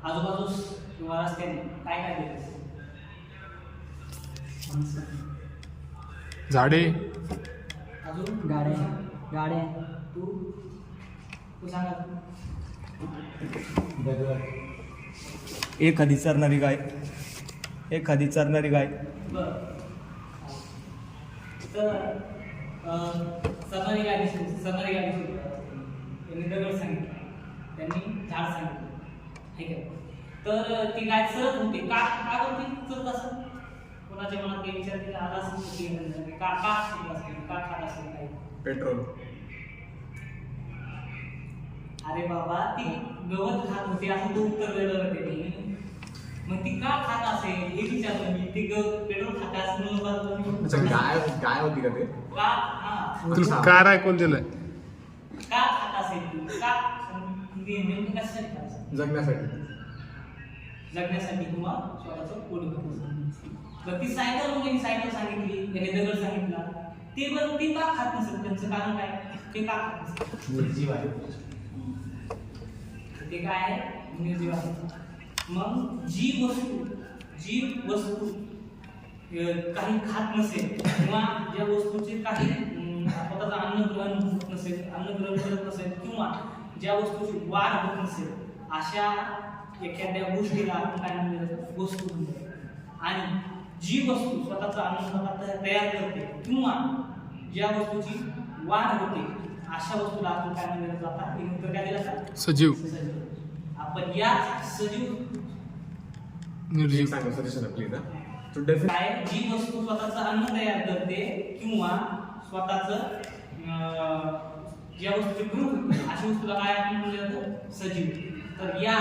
आजूबाजूस किंवा रस्त्याने काय काय दिलं? झाडे, अजून गाड्या गाड्या तू सांगा. एखादी चरणारी गाय. बरं. तर सफारी गाडी त्यांनी दगड सांगितलं, त्यांनी झाड सांगितलं, ठीक आहे. तर ती गाय चरत होती. का बरं ती चरत असं? कोणाच्या मनात काही विचार केला आला असेल का खात असेल काही? पेट्रोल. अरे बाबा, ती गवत खात होती असं तू उत्तर दिलं त्यांनी. मग ती का खात असेल हे विचारलं मी. ती पेट्रोल खात असेल म्हणून गाय होती का ते? का हा तुला कार ऐकून दिलंय. का खात असेल ती? का नेमकं कशासाठी खात असेल? जगण्यासाठी किंवा स्वतःचं पोट भरण्यासाठी. तर ती सायकल सांगितली, याने दगड सांगितला. ते बरं ती का खात नसेल? त्यांचं कारण काय? ते का खात नसेल? निर्जीव आहे. ते काय आहे? निर्जीव आहे. मग जी वस्तू काही खात नसेल किंवा ज्या वस्तूचे काही स्वतःचं अन्न ग्रहण करत नसेल किंवा ज्या वस्तूची वाढ होत नसेल, अशा एखाद्या गोष्टीला आपण काय म्हणतो? वस्तू म्हणतो. आणि जी वस्तू स्वतःचं अन्न स्वतः तयार करते किंवा ज्या वस्तूची वाढ होते, अशा वस्तूला आपण काय म्हणतो? आता एक उत्तर काय दिलं का? सजीव, आपण या सजीव निर्जीव. काय जी वस्तू स्वतःचं अन्न तयार करते किंवा स्वतःचं ज्या वस्तूची ग्रुप अशा वस्तूला काय आपण म्हणलं जातं? सजीव. तर या